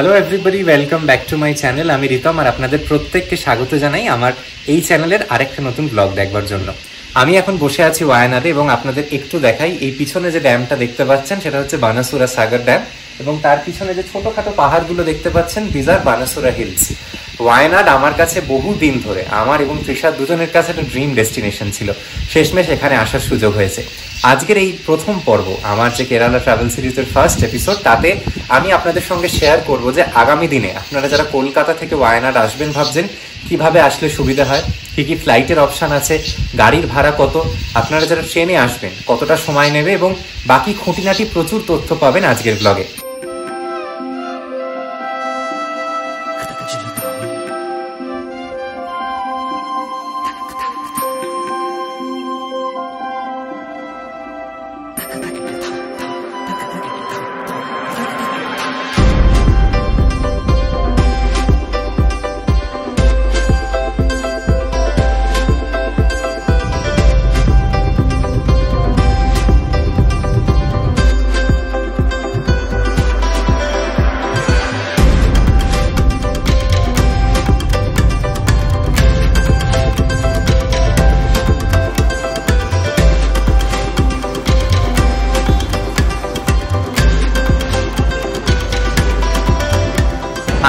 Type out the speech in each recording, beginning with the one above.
Hello everybody, welcome back to my channel. আমি রিতম আর আপনাদের প্রত্যেককে স্বাগত জানাই আমার এই চ্যানেলের আরেকটা নতুন ব্লগ দেখবার জন্য। আমি এখন বসে আছি ওয়ায়নাডে এবং আপনাদের একটু দেখাই, এই পিছনে যে ড্যামটা দেখতে পাচ্ছেন সেটা হচ্ছে বানাসুরা সাগর ড্যাম এবং তার পিছনে যে ছোটখাটো পাহাড়গুলো দেখতে পাচ্ছেন দিস আর বানাসুরা হিলস। ওয়ায়নাড আমার কাছে বহু দিন ধরে, আমার এবং তৃষার দুজনের কাছে একটা ড্রিম ডেস্টিনেশন ছিল। শেষমেশ এখানে আসার সুযোগ হয়েছে। আজকের এই প্রথম পর্ব আমার যে কেরালা ট্রাভেল সিরিজের ফার্স্ট এপিসোড, তাতে আমি আপনাদের সঙ্গে শেয়ার করব যে আগামী দিনে আপনারা যারা কলকাতা থেকে ওয়ায়নাড আসবেন ভাবছেন কিভাবে আসলে সুবিধা হয়, কি কি ফ্লাইটের অপশান আছে, গাড়ির ভাড়া কত, আপনারা যারা ট্রেনে আসবেন কতটা সময় নেবে এবং বাকি খুঁটিনাটি প্রচুর তথ্য পাবেন আজকের ব্লগে।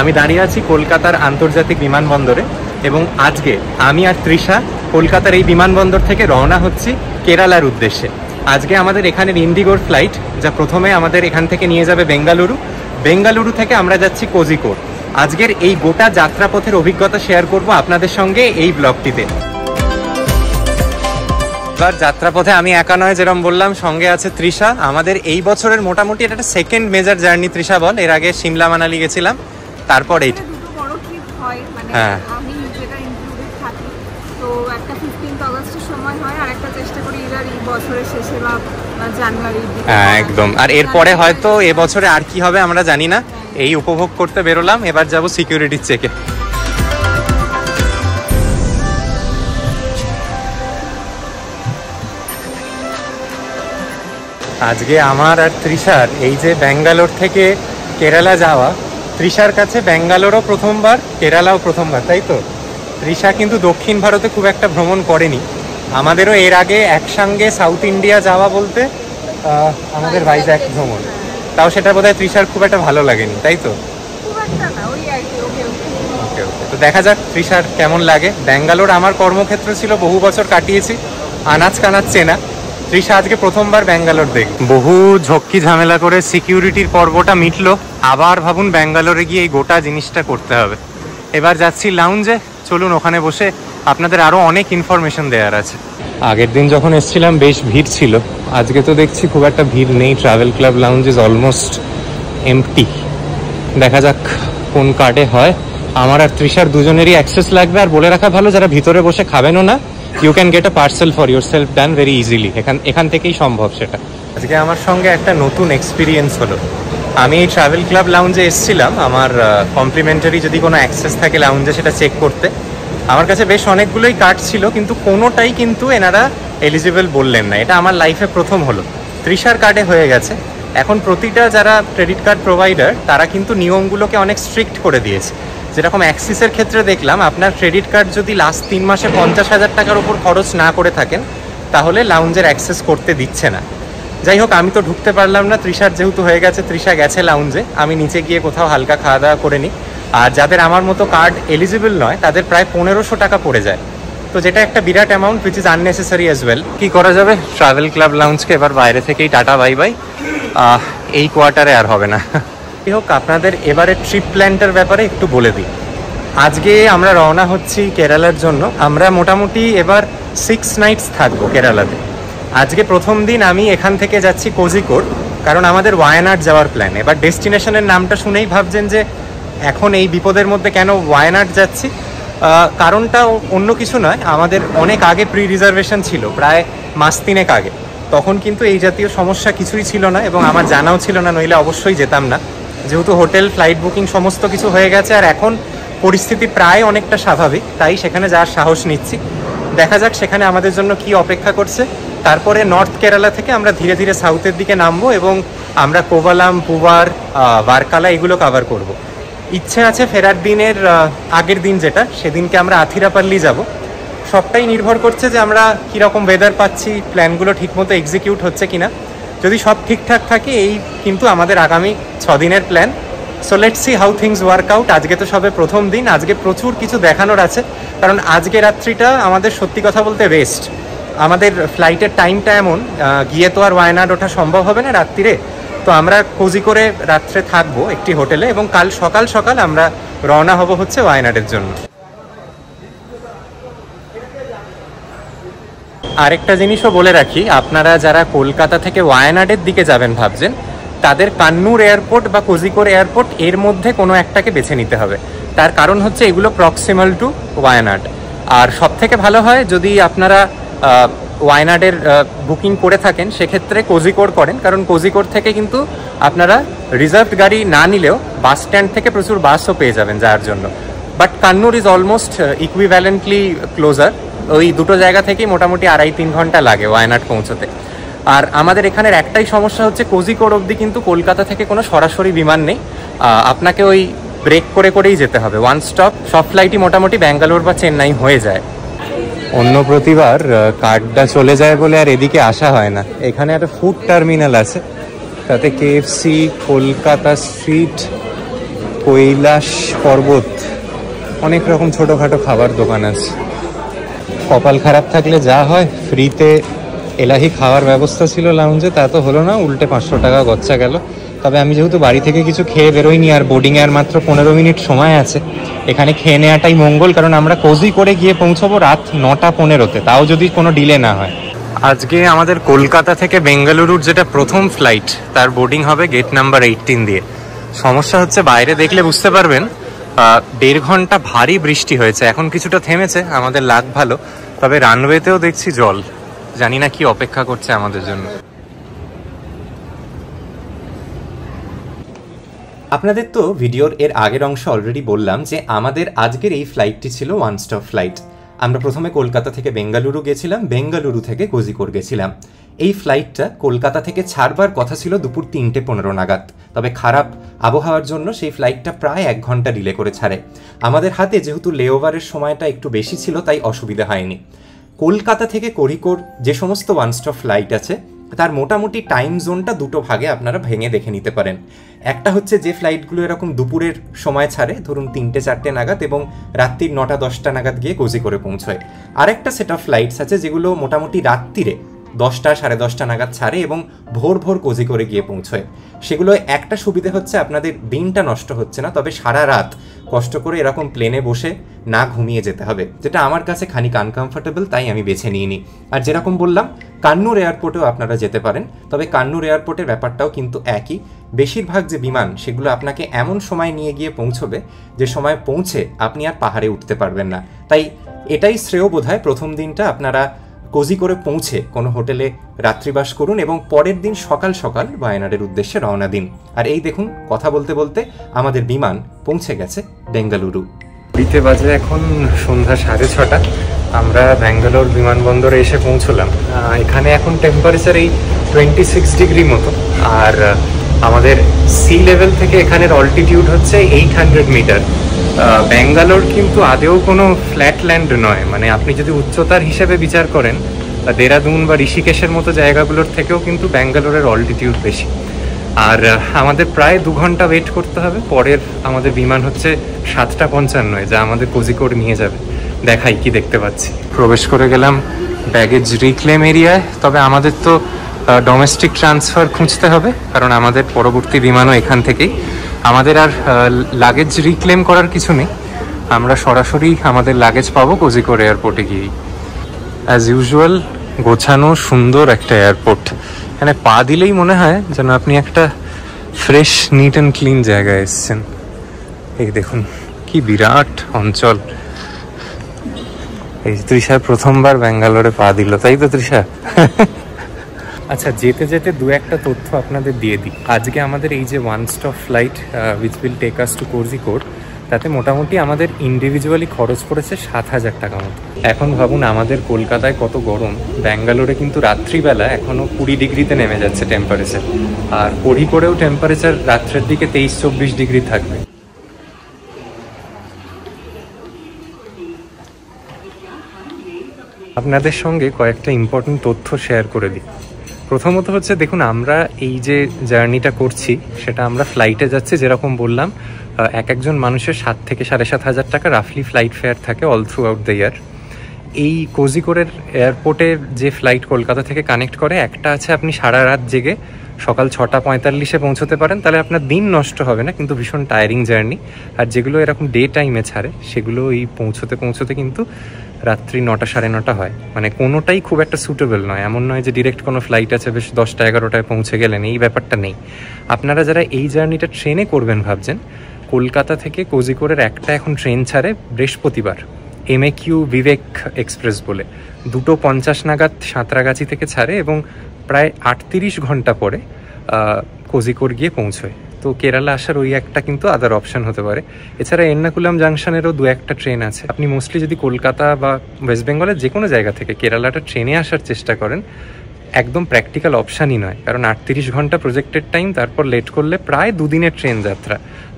আমি দাঁড়িয়ে আছি কলকাতার আন্তর্জাতিক বিমানবন্দরে এবং আজকে আমি আর তৃষা কলকাতার এই বিমানবন্দর থেকে রওনা হচ্ছি কেরালার উদ্দেশ্যে। আজকে আমাদের এখানের ইন্ডিগোর ফ্লাইট, যা প্রথমে আমাদের এখান থেকে নিয়ে যাবে বেঙ্গালুরু থেকে আমরা যাচ্ছি কোজিকোড। আজকের এই গোটা যাত্রাপথের অভিজ্ঞতা শেয়ার করব আপনাদের সঙ্গে এই ব্লগটিতে। এবার যাত্রাপথে আমি একা নয়, যেরকম বললাম, সঙ্গে আছে তৃষা। আমাদের এই বছরের মোটামুটি এটা একটা সেকেন্ড মেজর জার্নি। তৃষা বল, এর আগে সিমলা মানালি গেছিলাম, তারপর এই বড় ট্রিপ হয়, মানে আমি যেটা ইনক্লুডেড থাকি। তো একটা 15 আগস্টের সময় হয় আর একটা চেষ্টা করি এবার এই বছরের শেষে বা জানুয়ারির দিকে। একদম। আর এরপরে হয়তো এবছরে আর কি হবে আমরা জানি না। এই উপভোগ করতে বেরোলাম, এবার যাব সিকিউরিটি চেকে। আজকে আমার আর তৃষার এই যে ব্যাঙ্গালোর থেকে কেরালা যাওয়া, তৃষার কাছে ব্যাঙ্গালোরও প্রথমবার, কেরালাও প্রথমবার, তাই তো? তৃষা কিন্তু দক্ষিণ ভারতে খুব একটা ভ্রমণ করেনি। আমাদেরও এর আগে একসঙ্গে সাউথ ইন্ডিয়া যাওয়া বলতে আমাদের ভাইজ্যাক ভ্রমণ, তাও সেটা বোধহয় তৃষার খুব একটা ভালো লাগেনি, তাই তো? ওকে, তো দেখা যাক তৃষার কেমন লাগে। ব্যাঙ্গালোর আমার কর্মক্ষেত্র ছিল, বহু বছর কাটিয়েছি, আনাজ কানাজ চেনা। তৃষা আজকে প্রথমবার ব্যাঙ্গালোর দেখ। বহু ঝক্কি ঝামেলা করে সিকিউরিটির পর্বটা মিটলো, আবার ভাবুন ব্যাঙ্গালোরে গিয়ে এই গোটা জিনিসটা করতে হবে। এবার যাচ্ছি লাউঞ্জে, চলুন ওখানে বসে আপনাদের আরও অনেক ইনফরমেশন দেওয়ার আছে। আগের দিন যখন এসেছিলাম বেশ ভিড় ছিল, আজকে তো দেখছি খুব একটা ভিড় নেই। Travel club lounge is almost empty. দেখা যাক কোন কার্ডে হয়। আমার আর তৃষার দুজনেরই অ্যাক্সেস লাগবে। আর বলে রাখা ভালো, যারা ভিতরে বসে খাবেনও না, you can get a parcel for yourself done very easily. এখান থেকেই সম্ভব সেটা। আজকে আমার সঙ্গে একটা নতুন এক্সপিরিয়েন্স হলো। আমি এই ট্রাভেল ক্লাব লাউঞ্জে এসেছিলাম আমার কমপ্লিমেন্টারি যদি কোনো অ্যাক্সেস থাকে লাউঞ্জে সেটা চেক করতে। আমার কাছে বেশ অনেকগুলোই কার্ড ছিল, কিন্তু কোনোটাই কিন্তু এনারা এলিজিবল বললেন না। এটা আমার লাইফে প্রথম হলো। তৃষার কার্ডে হয়ে গেছে। এখন প্রতিটা যারা ক্রেডিট কার্ড প্রোভাইডার তারা কিন্তু নিয়মগুলোকে অনেক স্ট্রিক্ট করে দিয়েছে। যেরকম অ্যাক্সিসের ক্ষেত্রে দেখলাম, আপনার ক্রেডিট কার্ড যদি লাস্ট 3 মাসে 50,000 টাকার উপর খরচ না করে থাকেন তাহলে লাউঞ্জের অ্যাক্সেস করতে দিচ্ছে না। যাই হোক, আমি তো ঢুকতে পারলাম না। তৃষার যেহেতু হয়ে গেছে, তৃষা গেছে লাউঞ্জে, আমি নিচে গিয়ে কোথাও হালকা খাওয়া দাওয়া করে নিই। আর যাদের আমার মতো কার্ড এলিজিবল নয় তাদের প্রায় 1500 টাকা পড়ে যায়। তো যেটা একটা বিরাট amount, which is unnecessary as well. কি করা যাবে, ট্রাভেল ক্লাব লাউঞ্জকে এবার বাইরে থেকেই টাটা বাই বাই। এই কোয়ার্টারে আর হবে না। যাই হোক, আপনাদের এবারে ট্রিপ প্ল্যানটার ব্যাপারে একটু বলে দিই। আজকে আমরা রওনা হচ্ছি কেরালার জন্য। আমরা মোটামুটি এবার 6 নাইটস থাকবো কেরালাতে। আজকে প্রথম দিন আমি এখান থেকে যাচ্ছি কোজিকোড, কারণ আমাদের ওয়ায়নাড যাওয়ার প্ল্যান। এবার ডেস্টিনেশনের নামটা শুনেই ভাবছেন যে এখন এই বিপদের মধ্যে কেন ওয়ায়নাড যাচ্ছি। কারণটা অন্য কিছু নয়, আমাদের অনেক আগে প্রি রিজার্ভেশন ছিল, প্রায় মাস 3 আগে। তখন কিন্তু এই জাতীয় সমস্যা কিছুই ছিল না এবং আমার জানাও ছিল না, নইলে অবশ্যই যেতাম না। যেহেতু হোটেল, ফ্লাইট বুকিং সমস্ত কিছু হয়ে গেছে আর এখন পরিস্থিতি প্রায় অনেকটা স্বাভাবিক, তাই সেখানে যাওয়ার সাহস নিচ্ছি। দেখা যাক সেখানে আমাদের জন্য কি অপেক্ষা করছে। তারপরে নর্থ কেরালা থেকে আমরা ধীরে ধীরে সাউথের দিকে নামবো এবং আমরা কোভালাম, পুবার, বারকালা এগুলো কভার করব। ইচ্ছে আছে ফেরার দিনের আগের দিন যেটা, সেদিনকে আমরা আথিরাপাল্লি যাব। সবটাই নির্ভর করছে যে আমরা কীরকম ওয়েদার পাচ্ছি, প্ল্যানগুলো ঠিকমতো এক্সিকিউট হচ্ছে কিনা। যদি সব ঠিকঠাক থাকে এই কিন্তু আমাদের আগামী 6 দিনের plan. So let's see how things work out. আজকে তো সবে প্রথম দিন, আজকে প্রচুর কিছু দেখানোর আছে, কারণ আজকে রাত্রিটা আমাদের সত্যি কথা বলতে বেস্ট। আমাদের ফ্লাইটের টাইমটা এমন, গিয়ে তো আর ওয়ায়নাড ওঠা সম্ভব হবে না রাত্রিরে, তো আমরা কোজি করে রাত্রে থাকবো একটি হোটেলে এবং কাল সকাল সকাল আমরা রওনা হব হচ্ছে ওয়ায়নাডের জন্য। আরেকটা জিনিসও বলে রাখি, আপনারা যারা কলকাতা থেকে ওয়ায়নাডের দিকে যাবেন ভাবছেন, তাদের কান্নুর এয়ারপোর্ট বা কোজিকোর এয়ারপোর্ট এর মধ্যে কোনো একটাকে বেছে নিতে হবে। তার কারণ হচ্ছে এগুলো প্রক্সিমাল টু ওয়ায়নাড। আর সব থেকে ভালো হয় যদি আপনারা ওয়ায়নাডের বুকিং করে থাকেন, সেক্ষেত্রে কোজিকোর করেন, কারণ কোজিকোর থেকে কিন্তু আপনারা রিজার্ভড গাড়ি না নিলেও বাস স্ট্যান্ড থেকে প্রচুর বাসও পেয়ে যাবেন যাওয়ার জন্য। But Kannur is almost equivalently closer. ওই দুটো জায়গা থেকেই মোটামুটি 2.5-3 ঘন্টা লাগে ওয়ায়নাড পৌঁছতে। আর আমাদের এখানের একটাই সমস্যা হচ্ছে কোজিকোড অবধি কিন্তু কলকাতা থেকে কোনো সরাসরি বিমান নেই, আপনাকে ওই ব্রেক করে করেই যেতে হবে। ওয়ান স্টপ, সব ফ্লাইটই মোটামুটি ব্যাঙ্গালোর বা চেন্নাই হয়ে যায়। অন্য প্রতিবার কার্ডটা চলে যায় বলে আর এদিকে আসা হয় না। এখানে একটা ফুড টার্মিনাল আছে, তাতে KFC, কলকাতা স্ট্রিট, কৈলাস পর্বত, অনেক রকম ছোটোখাটো খাবার দোকান আছে। কপাল খারাপ থাকলে যা হয়, ফ্রিতে এলাহি খাওয়ার ব্যবস্থা ছিল লাউঞ্জে, তা তো হলো না, উল্টে 500 টাকা গচ্চা গেল। তবে আমি যেহেতু বাড়ি থেকে কিছু খেয়ে বেরোইনি আর বোর্ডিংয়ে আর মাত্র 15 মিনিট সময় আছে, এখানে খেয়ে নেওয়াটাই মঙ্গল, কারণ আমরা কোজি করে গিয়ে পৌঁছবো রাত 9:15-তে, তাও যদি কোনো ডিলে না হয়। আজকে আমাদের কলকাতা থেকে বেঙ্গালুরুর যেটা প্রথম ফ্লাইট, তার বোর্ডিং হবে গেট নাম্বার 18 দিয়ে। সমস্যা হচ্ছে বাইরে দেখলে বুঝতে পারবেন 1.5 ঘন্টা ভারী বৃষ্টি হয়েছে, এখন কিছুটা থেমেছে, আমাদের লাগ ভালো। তবে রানওয়েতেও দেখছি জল, জানি না কি অপেক্ষা করছে আমাদের জন্য। আপনাদের তো ভিডিওর এর আগের অংশ অলরেডি বললাম যে আমাদের আজকের এই ফ্লাইটটি ছিল ওয়ান স্টপ ফ্লাইট। আমরা প্রথমে কলকাতা থেকে বেঙ্গালুরু গেছিলাম, বেঙ্গালুরু থেকে কোজিকোড গেছিলাম। এই ফ্লাইটটা কলকাতা থেকে ছাড়বার কথা ছিল দুপুর 3:15 নাগাদ, তবে খারাপ আবহাওয়ার জন্য সেই ফ্লাইটটা প্রায় 1 ঘন্টা ডিলে করে ছাড়ে। আমাদের হাতে যেহেতু লেওভারের সময়টা একটু বেশি ছিল, তাই অসুবিধা হয়নি। কলকাতা থেকে কোজিকোড যে সমস্ত ওয়ান স্টপ ফ্লাইট আছে, তার মোটামুটি টাইম জোনটা দুটো ভাগে আপনারা ভেঙে দেখে নিতে পারেন। একটা হচ্ছে যে ফ্লাইটগুলো এরকম দুপুরের সময় ছাড়ে, ধরুন 3টে-4টে নাগাদ, এবং রাত্রির 9টা-10টা নাগাদ গিয়ে কোজি করে পৌঁছয়। আরেকটা সেট অফ ফ্লাইটস আছে যেগুলো মোটামুটি রাত্রিরে 10টা-10:30 নাগাদ ছাড়ে এবং ভোর ভোর কোজি করে গিয়ে পৌঁছয়। সেগুলো একটা সুবিধে হচ্ছে আপনাদের দিনটা নষ্ট হচ্ছে না, তবে সারা রাত কষ্ট করে এরকম প্লেনে বসে না ঘুমিয়ে যেতে হবে, যেটা আমার কাছে খানিক আনকমফোর্টেবল, তাই আমি বেছে নিইনি। আর যেরকম বললাম, কান্নুর এয়ারপোর্টেও আপনারা যেতে পারেন, তবে কান্নুর এয়ারপোর্টের ব্যাপারটাও কিন্তু একই। বেশিরভাগ যে বিমান, সেগুলো আপনাকে এমন সময় নিয়ে গিয়ে পৌঁছবে যে সময় পৌঁছে আপনি আর পাহাড়ে উঠতে পারবেন না। তাই এটাই শ্রেয় বোধহয় প্রথম দিনটা আপনারা কোজি করে পৌঁছে কোনো হোটেলে রাত্রিবাস করুন এবং পরের দিন সকাল সকাল ওয়ায়নাডের উদ্দেশ্যে রওনা দিন। আর এই দেখুন, কথা বলতে বলতে আমাদের বিমান পৌঁছে গেছে বেঙ্গালুরু। দিতে বাজে এখন সন্ধ্যা 6:30। আমরা ব্যাঙ্গালোর বিমানবন্দরে এসে পৌঁছলাম। এখানে এখন টেম্পারেচার এই 26 ডিগ্রি মতো, আর আমাদের সি লেভেল থেকে এখানের অল্টিটিউড হচ্ছে 800 মিটার। ব্যাঙ্গালোর কিন্তু আদেও কোনো ফ্ল্যাট ল্যান্ড নয়, মানে আপনি যদি উচ্চতার হিসেবে বিচার করেন, দেরাদুন বা ঋষিকেশের মতো জায়গাগুলোর থেকেও কিন্তু ব্যাঙ্গালোরের অল্টিটিউড বেশি। আর আমাদের প্রায় 2 ঘন্টা ওয়েট করতে হবে। পরের আমাদের বিমান হচ্ছে 7:55, যা আমাদের কোজিকোড নিয়ে যাবে। দেখাই কি দেখতে পাচ্ছি। প্রবেশ করে গেলাম ব্যাগেজ রিক্লেম এরিয়ায়। তবে আমাদের তো ডোমেস্টিক ট্রান্সফার খুঁজতে হবে, কারণ আমাদের পরবর্তী বিমানও এখান থেকেই। আমাদের আর লাগেজ রিক্লেম করার কিছু নেই, আমরা সরাসরি আমাদের লাগেজ পাবো কোজিকোড এয়ারপোর্টে গিয়েই। অ্যাজ ইউজুয়াল গোছানো সুন্দর একটা এয়ারপোর্ট। এখানে পা দিলেই মনে হয় যেন আপনি একটা ফ্রেশ, নিট অ্যান্ড ক্লিন জায়গায় এসছেন। এই দেখুন কি বিরাট অঞ্চল। এই তৃষা প্রথমবার ব্যাঙ্গালোরে পা দিল, তাই তো তৃষা? আচ্ছা, যেতে যেতে 2-1টা তথ্য আপনাদের দিয়ে দিই। আজকে আমাদের এই যে one stop flight which will take us to Kozhikode, তাতে মোটামুটি আমাদের ইন্ডিভিজুয়ালি খরচ পড়েছে 7,000 টাকা মতো। এখন ভাবুন আমাদের কলকাতায় কত গরম, ব্যাঙ্গালোরে কিন্তু রাত্রিবেলা এখনও 20 ডিগ্রিতে নেমে যাচ্ছে টেম্পারেচার, আর কোজিকোডেও টেম্পারেচার রাত্রের দিকে 23-24 ডিগ্রি থাকবে। আপনাদের সঙ্গে কয়েকটা ইম্পর্টেন্ট তথ্য শেয়ার করে দিই। প্রথমত হচ্ছে, দেখুন আমরা এই যে জার্নিটা করছি সেটা আমরা ফ্লাইটে যাচ্ছি, যেরকম বললাম একজন মানুষের 7 থেকে 7,500 টাকা রাফলি ফ্লাইট ফেয়ার থাকে all through out the year. এই কোজিকোড়ের এয়ারপোর্টের যে ফ্লাইট কলকাতা থেকে কানেক্ট করে, একটা আছে আপনি সারা রাত জেগে সকাল 6:45-এ পৌঁছতে পারেন, তাহলে আপনার দিন নষ্ট হবে না, কিন্তু ভীষণ টায়ারিং জার্নি। আর যেগুলো এরকম ডে টাইমে ছাড়ে সেগুলো এই পৌঁছতে কিন্তু রাত্রি 9টা 9:30 হয়, মানে কোনোটাই খুব একটা সুটেবল নয়। এমন নয় যে ডিরেক্ট কোনো ফ্লাইট আছে বেশ 10টা 11টায় পৌঁছে গেলেন, এই ব্যাপারটা নেই। আপনারা যারা এই জার্নিটা ট্রেনে করবেন ভাবছেন, কলকাতা থেকে কোজিকোড়ের একটা এখন ট্রেন ছাড়ে বৃহস্পতিবার, MAQ বিবেক এক্সপ্রেস বলে, 2:50 নাগাদ সাঁতরাগাছি থেকে ছাড়ে এবং প্রায় 38 ঘন্টা পরে কোজিকোড় গিয়ে পৌঁছয়। তো কেরালা আসার ওই একটা কিন্তু আদার অপশান হতে পারে। এছাড়া এর্নাকুলাম জাংশনেরও 2-1টা ট্রেন আছে। আপনি মোস্টলি যদি কলকাতা বা ওয়েস্ট বেঙ্গলের যে কোনো জায়গা থেকে কেরালাটা ট্রেনে আসার চেষ্টা করেন, একদম প্র্যাকটিক্যাল অপশানই নয়, কারণ 38 ঘন্টা প্রজেক্টেড টাইম, তারপর লেট করলে প্রায় 2 দিনের ট্রেন যাত্রা।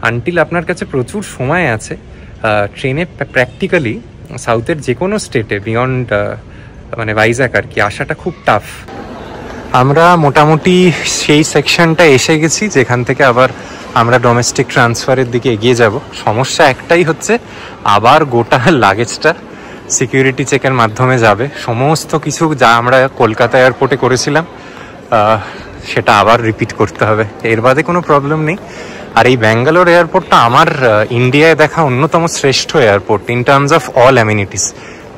আনটিল আপনার কাছে প্রচুর সময় আছে ট্রেনে প্র্যাকটিক্যালি সাউথের যে কোনো স্টেটে বিয়ন্ড মানে ভাইজ্যাক আর কি আসাটা খুব টাফ। আমরা মোটামুটি সেই সেকশনটা এসে গেছি যেখান থেকে আবার আমরা ডোমেস্টিক ট্রান্সফারের দিকে এগিয়ে যাব। সমস্যা একটাই হচ্ছে, আবার গোটা লাগেজটা সিকিউরিটি চেকের মাধ্যমে যাবে। সমস্ত কিছু যা আমরা কলকাতা এয়ারপোর্টে করেছিলাম সেটা আবার রিপিট করতে হবে, এর বাদে কোনো প্রবলেম নেই। আর এই ব্যাঙ্গালোর এয়ারপোর্টটা আমার ইন্ডিয়ায় দেখা অন্যতম শ্রেষ্ঠ airport in terms of all amenities.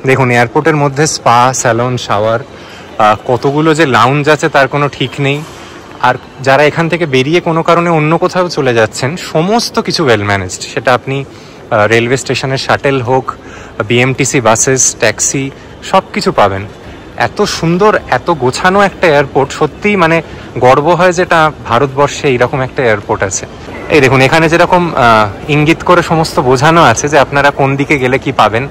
দেখুন, এয়ারপোর্টের মধ্যে স্পা, স্যালন, শাওয়ার, কতগুলো যে লাউঞ্জ আছে তার কোনো ঠিক নেই। আর যারা এখান থেকে বেরিয়ে কোনো কারণে অন্য কোথাও চলে যাচ্ছেন, সমস্ত কিছু ওয়েল ম্যানেজড। সেটা আপনি রেলওয়ে স্টেশনের শাটেল হোক, BMTC বাসেস, ট্যাক্সি, সব কিছু পাবেন। এত সুন্দর, এত গোছানো একটা এয়ারপোর্ট, সত্যিই মানে গর্ব হয় যেটা ভারতবর্ষে এইরকম একটা এয়ারপোর্ট আছে। এই দেখুন, এখানে যেরকম ইঙ্গিত করে সমস্ত বোঝানো আছে যে আপনারা কোন দিকে গেলে কি পাবেন।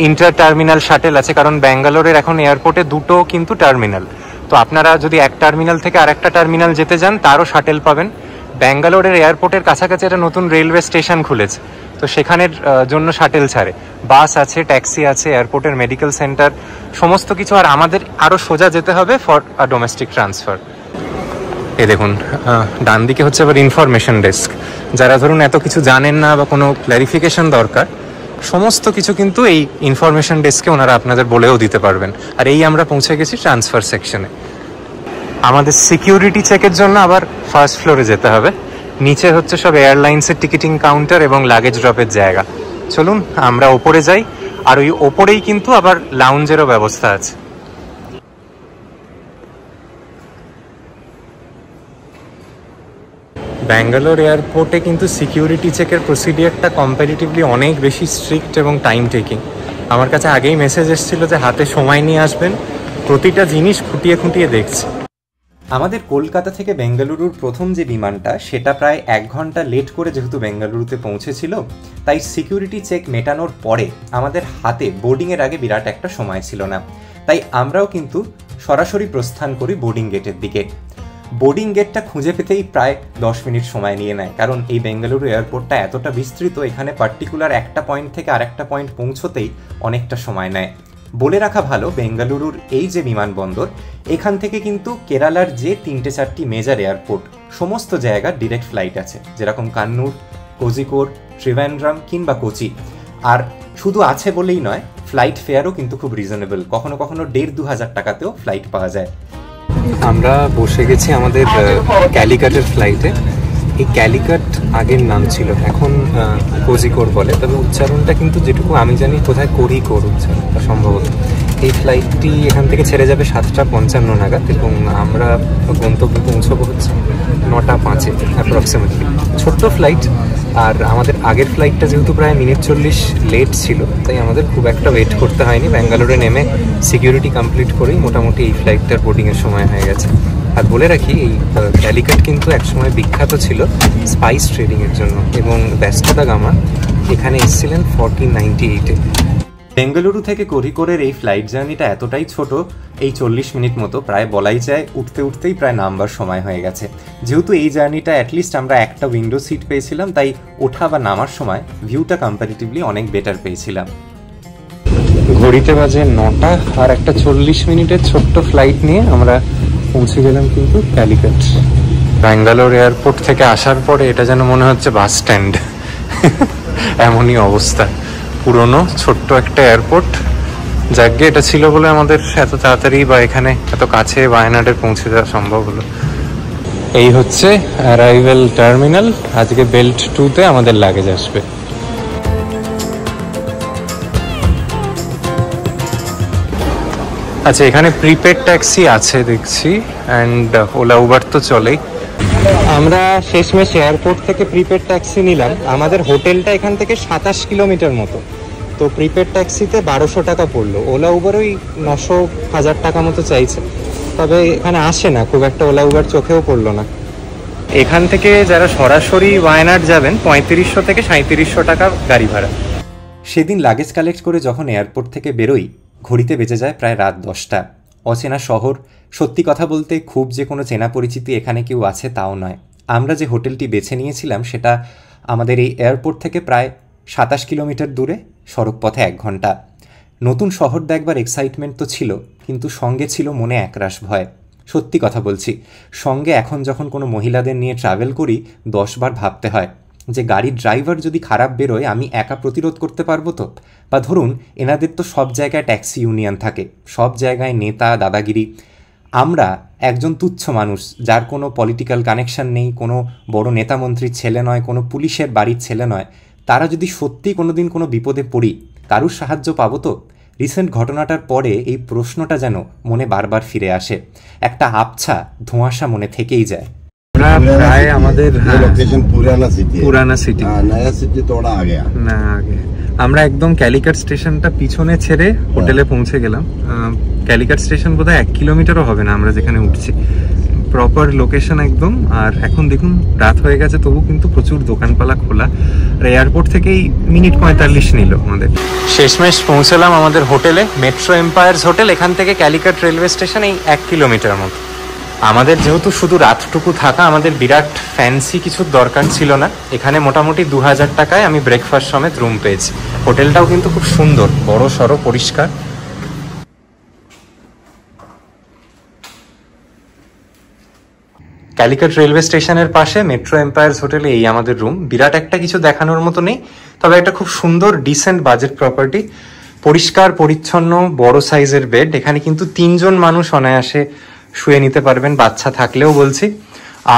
ইন্টার টার্মিনাল শাটেল আছে, কারণ ব্যাঙ্গালোরের এখন এয়ারপোর্টে 2টো কিন্তু টার্মিনাল। তো আপনারা যদি এক টার্মিনাল থেকে আরেকটা টার্মিনাল যেতে যান, তারও শাটেল পাবেন। ব্যাঙ্গালোরের এয়ারপোর্টের কাছাকাছি একটা নতুন রেলওয়ে স্টেশন খুলেছে, তো সেখানের জন্য শাটেল ছাড়ে। বাস আছে, ট্যাক্সি আছে, এয়ারপোর্টের মেডিকেল সেন্টার, সমস্ত কিছু। আর আমাদের আরও সোজা যেতে হবে ফর ডোমেস্টিক ট্রান্সফার। এই দেখুন, ডান দিকে হচ্ছে আবার ইনফরমেশন ডেস্ক। যারা ধরুন এত কিছু জানেন না বা কোনো ক্ল্যারিফিকেশন দরকার, সমস্ত কিছু কিন্তু এই ইনফরমেশন ডেস্কে ওনারা আপনাদের বলেও দিতে পারবেন। আর এই আমরা পৌঁছে গেছি ট্রান্সফার সেকশনে। আমাদের সিকিউরিটি চেকের জন্য আবার ফার্স্ট ফ্লোরে যেতে হবে। নিচে হচ্ছে সব এয়ারলাইন্সের টিকিটিং কাউন্টার এবং লাগেজ ড্রপের জায়গা। চলুন আমরা ওপরে যাই। আর ওই ওপরেই কিন্তু আবার লাউঞ্জেরও ব্যবস্থা আছে। ব্যাঙ্গালোর এয়ারপোর্টে কিন্তু সিকিউরিটি চেকের প্রসিডিওরটা কম্প্যারিটিভলি অনেক বেশি স্ট্রিক্ট এবং টাইম টেকিং। আমার কাছে আগেই মেসেজ এসেছিল যে হাতে সময় নিয়ে আসবেন, প্রতিটা জিনিস খুঁটিয়ে খুঁটিয়ে দেখছি। আমাদের কলকাতা থেকে বেঙ্গালুরুর প্রথম যে বিমানটা, সেটা প্রায় 1 ঘন্টা লেট করে যেহেতু বেঙ্গালুরুতে পৌঁছেছিল, তাই সিকিউরিটি চেক মেটানোর পরে আমাদের হাতে বোর্ডিংয়ের আগে বিরাট একটা সময় ছিল না। তাই আমরাও কিন্তু সরাসরি প্রস্থান করি বোর্ডিং গেটের দিকে। বোর্ডিং গেটটা খুঁজে পেতেই প্রায় 10 মিনিট সময় নিয়ে নেয়, কারণ এই বেঙ্গালুরু এয়ারপোর্টটা এতটা বিস্তৃত, এখানে পার্টিকুলার একটা পয়েন্ট থেকে আরেকটা পয়েন্ট পৌঁছতেই অনেকটা সময় নেয়। বলে রাখা ভালো, বেঙ্গালুরুর এই যে বিমানবন্দর, এখান থেকে কিন্তু কেরালার যে 3-4টি মেজর এয়ারপোর্ট, সমস্ত জায়গার ডিরেক্ট ফ্লাইট আছে, যেরকম কান্নুর, কোজিকোড়, ত্রিভেন্দ্রম কিংবা কোচি। আর শুধু আছে বলেই নয়, ফ্লাইট ফেয়ারও কিন্তু খুব রিজনেবল, কখনো কখনো 1,500 টাকাতেও ফ্লাইট পাওয়া যায়। আমরা বসে গেছি আমাদের ক্যালিকাটের ফ্লাইটে। এই ক্যালিকাট আগের নাম ছিল, এখন কোজিকোড় বলে, তবে উচ্চারণটা কিন্তু যেটুকু আমি জানি কোথায় কোরিকোড় উচ্চারণটা সম্ভবত। এই ফ্লাইটটি এখান থেকে ছেড়ে যাবে 7:55 নাগাদ এবং আমরা গন্তব্যে পৌঁছবো হচ্ছে 9:05 অ্যাপ্রক্সিমেটলি। ছোট্ট ফ্লাইট, আর আমাদের আগের ফ্লাইটটা যেহেতু প্রায় মিনিট 40 লেট ছিল, তাই আমাদের খুব একটা ওয়েট করতে হয়নি। ব্যাঙ্গালোরে নেমে সিকিউরিটি কমপ্লিট করেই মোটামুটি এই ফ্লাইটটার বোর্ডিংয়ের সময় হয়ে গেছে। আর বলে রাখি, এই ক্যালিকাট কিন্তু একসময় বিখ্যাত ছিল স্পাইস ট্রেডিংয়ের জন্য, এবং ব্যস্ততা গামা এখানে এসেছিলেন 1498-এ। বেঙ্গালুরু থেকে কোরিকোড়ের এই ফ্লাইট জার্নিটা এতটাই ছোট, এই 40 মিনিট মতো, প্রায় বলাই যায় উঠতে উঠতেই প্রায় নামবার সময় হয়ে গেছে। যেহেতু এই জার্নিটা অ্যাটলিস্ট আমরা একটা উইন্ডো সিট পেয়েছিলাম, তাই ওঠা বা নামার সময় ভিউটা কম্প্যারিটিভলি অনেক বেটার পেয়েছিলাম। ঘড়িতে বাজে 9টা, আর একটা 40 মিনিটের ছোট্ট ফ্লাইট নিয়ে আমরা পৌঁছে গেলাম কিন্তু ক্যালিকট। ব্যাঙ্গালোর এয়ারপোর্ট থেকে আসার পরে এটা যেন মনে হচ্ছে বাস স্ট্যান্ড, এমনই অবস্থা। পুরনো ছোট্ট একটা এয়ারপোর্ট, যাকে এটা ছিল বলে আমাদের এত তাড়াতাড়ি বা এখানে এত কাছে ওয়ায়নাডে পৌঁছে যাওয়া সম্ভব হলো। এই হচ্ছে অ্যারাইভেল টার্মিনাল। আজকে বেল্ট 2-তে আমাদের লাগেজ আসবে। আচ্ছা, এখানে প্রিপেড ট্যাক্সি আছে দেখছি, অ্যান্ড ওলা উবার তো চলেই। আমরা শেষমেশ এয়ারপোর্ট থেকে প্রিপেড ট্যাক্সি নিলাম। আমাদের হোটেলটা এখান থেকে 27 কিলোমিটার মতো, তো প্রিপেড ট্যাক্সিতে 1200 টাকা পড়লো। ওলা উবার ওই 900-1000 টাকা মতো চাইছে, তবে এখানে আসে না খুব একটা, ওলা উবার চোখেও পড়লো না। এখান থেকে যারা সরাসরি ওয়ায়নাড যাবেন 3500 থেকে 3700 টাকা গাড়ি ভাড়া। সেদিন লাগেজ কালেক্ট করে যখন এয়ারপোর্ট থেকে বেরোই, ঘড়িতে বেজে যায় প্রায় রাত 10টা। অচেনা শহর, সত্যি কথা বলতে খুব যে কোনো চেনা পরিচিতি এখানে কেউ আছে তাও নয়। আমরা যে হোটেলটি বেছে নিয়েছিলাম সেটা আমাদের এই এয়ারপোর্ট থেকে প্রায় 27 কিলোমিটার দূরে, সড়ক পথে 1 ঘন্টা। নতুন শহর দেখবার এক্সাইটমেন্ট তো ছিল, কিন্তু সঙ্গে ছিল মনে একরাশ ভয়। সত্যি কথা বলছি, সঙ্গে এখন যখন কোনো মহিলাদের নিয়ে ট্রাভেল করি 10 বার ভাবতে হয় যে গাড়ির ড্রাইভার যদি খারাপ বেরোয় আমি একা প্রতিরোধ করতে পারবো তো? বা ধরুন এনাদের তো সব জায়গায় ট্যাক্সি ইউনিয়ন থাকে, সব জায়গায় নেতা দাদাগিরি। আমরা একজন তুচ্ছ মানুষ, যার কোনো পলিটিক্যাল কানেকশন নেই, কোনো বড় নেতা মন্ত্রীর ছেলে নয়, কোনো পুলিশের বাড়ির ছেলে নয়। তারা যদি সত্যি কোনো দিন কোনো বিপদে পড়ি, কারুর সাহায্য পাবো তো? রিসেন্ট ঘটনাটার পরে এই প্রশ্নটা যেন মনে বারবার ফিরে আসে, একটা আবছা ধোঁয়াশা মনে থেকেই যায়। প্রায় আমাদের लोकेशन পুরানা সিটি, नया सिटी थोड़ा आ गया না আগে আমরা একদম ক্যালিকট স্টেশনটা পিছনে ছেড়ে হোটেলে পৌঁছে গেলাম। ক্যালিকট স্টেশন বোধহয় 1 কিলোমিটারও হবে না আমরা যেখানে উঠছি, প্রপার লোকেশন একদম। আর এখন দেখুন রাত হয়ে গেছে, তবু কিন্তু প্রচুর দোকানপালা খোলা। আর এয়ারপোর্ট থেকেই মিনিট 45 নিল আমাদের। শেষমেশ পৌঁছলাম আমাদের হোটেলে, মেট্রো এম্পায়ার্স হোটেল। এখান থেকে ক্যালিকট রেলওয়ে স্টেশন এই 1 কিলোমিটার মতো। আমাদের যেহেতু শুধু রাতটুকু থাকা, আমাদের বিরাট ফ্যান্সি কিছুর দরকার ছিল না। এখানে মোটামুটি 2000 টাকায় আমি ব্রেকফাস্ট সমেত রুম পেয়েছি। হোটেলটাও কিন্তু খুব সুন্দর, বড় সড়ো, পরিষ্কার। ক্যালিকট রেলওয়ে স্টেশনের পাশে মেট্রো এম্পায়ার্স হোটেলে এই আমাদের রুম। বিরাট একটা কিছু দেখানোর মতো নেই, তবে একটা খুব সুন্দর ডিসেন্ট বাজেট প্রপার্টি, পরিষ্কার পরিচ্ছন্ন, বড় সাইজের বেড। এখানে কিন্তু 3 জন মানুষ অনায়াসে শুয়ে নিতে পারবেন, বাচ্চা থাকলেও বলছি।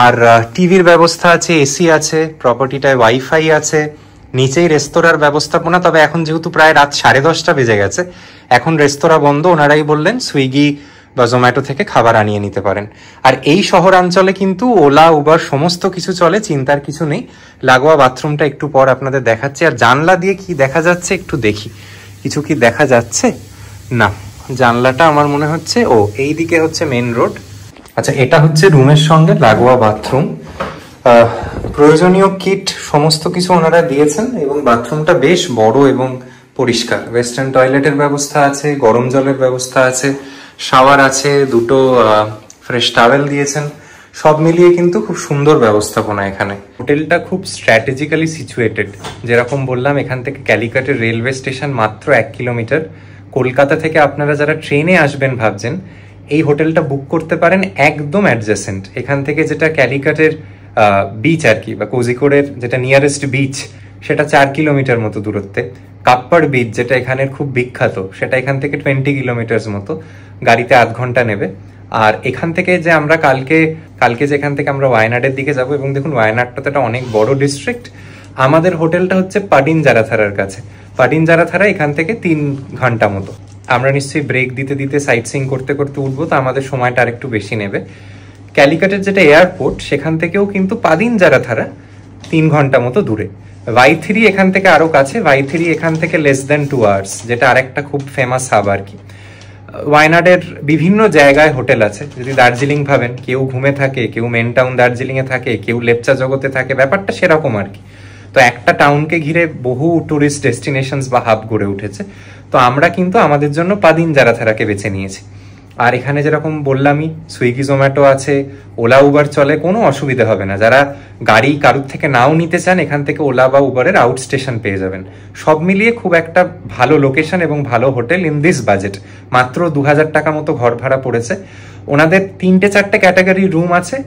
আর টিভির ব্যবস্থা আছে, এসি আছে, প্রপার্টিটায় ওয়াইফাই আছে, নিচেই রেস্তোরাঁর ব্যবস্থাপনা। তবে এখন যেহেতু প্রায় রাত 10:30 বেজে গেছে, এখন রেস্তোরাঁ বন্ধ। ওনারাই বললেন সুইগি বা জোম্যাটো থেকে খাবার আনিয়ে নিতে পারেন। আর এই শহরাঞ্চলে কিন্তু ওলা উবার সমস্ত কিছু চলে, চিন্তার কিছু নেই। লাগোয়া বাথরুমটা একটু পর আপনাদের দেখাচ্ছি। আর জানলা দিয়ে কি দেখা যাচ্ছে একটু দেখি, কিছু কি দেখা যাচ্ছে? না, জানলাটা আমার মনে হচ্ছে এই দিকে হচ্ছে মেন রোড। আচ্ছা, এটা হচ্ছে রুমের সঙ্গে লাগোয়া বাথরুম। প্রয়োজনীয় কিট সমস্ত কিছু ওনারা দিয়েছেন, এবং বাথরুমটা বেশ বড় এবং পরিষ্কার। ওয়েস্টার্ন টয়লেটের ব্যবস্থা আছে, গরম জলের ব্যবস্থা আছে, শাওয়ার আছে, 2টো ফ্রেশ টাওয়েল দিয়েছেন। সব মিলিয়ে কিন্তু খুব সুন্দর ব্যবস্থাপনা এখানে। হোটেলটা খুব স্ট্র্যাটেজিক্যালি সিচুয়েটেড। যেরকম বললাম, এখান থেকে ক্যালিকটের রেলওয়ে স্টেশন মাত্র 1 কিলোমিটার। কলকাতা থেকে আপনারা যারা ট্রেনে আসবেন ভাবছেন, এই হোটেলটা বুক করতে পারেন একদম অ্যাডজেসেন্ট। এখান থেকে যেটা ক্যালিকটের বিচ আর কি, বা কোজিকোড়ের যেটা নিয়ারেস্ট বিচ, সেটা 4 কিলোমিটার মতো দূরত্বে। কাপ্পাড় বিচ যেটা এখানের খুব বিখ্যাত, সেটা এখান থেকে 20 কিলোমিটার মতো, গাড়িতে 8 ঘন্টা নেবে। আর এখান থেকে যে আমরা কালকে যেখান থেকে আমরা ওয়ায়নাডের দিকে যাব, এবং দেখুন ওয়ায়নাডটা তো একটা অনেক বড় ডিস্ট্রিক্ট। আমাদের হোটেলটা হচ্ছে পাডিনজারাথারার কাছে। পাডিনজারাথারা এখান থেকে 3 ঘন্টা মতো। আমরা নিশ্চয়ই ব্রেক দিতে দিতে সাইট সিইং করতে করতে উঠবো, তো আমাদের সময়টা আরেকটু বেশি নেবে। ক্যালিকটের যেটা এয়ারপোর্ট, সেখান থেকেও কিন্তু পাদিনজারাথারা 3 ঘন্টা মতো দূরে। Y3 এখান থেকে আরো কাছে। Y3 এখান থেকে less than 2 hours, যেটা আরেকটা খুব ফেমাস হাব আর কি। ওয়ায়নাডের বিভিন্ন জায়গায় হোটেল আছে। যদি দার্জিলিং ভাবেন, কেউ ঘুমে থাকে, কেউ মেন টাউন দার্জিলিং এ থাকে, কেউ লেপচা জগতে থাকে, ব্যাপারটা সেরকম আর কি। তো একটা টাউনকে ঘিরে বহু টুরিস্ট ডেস্টিনেশনস বা হাব গড়ে উঠেছে। তো আমরা কিন্তু আমাদের জন্য পাদিনজারাথারাকে বেছে নিয়েছি। আর এখানে যেরকম বললামই সুইগি জোম্যাটো আছে, ওলা উবার চলে, কোনো অসুবিধা হবে না। যারা গাড়ি কারুর থেকে নাও নিতে চান এখান থেকে ওলা বা উবারের আউট স্টেশন পেয়ে যাবেন। সব মিলিয়ে খুব একটা ভালো লোকেশন এবং ভালো হোটেল ইন দিস বাজেট। মাত্র 2000 টাকা মতো ঘর ভাড়া পড়েছে। ওনাদের 3-4টে ক্যাটাগরি রুম আছে,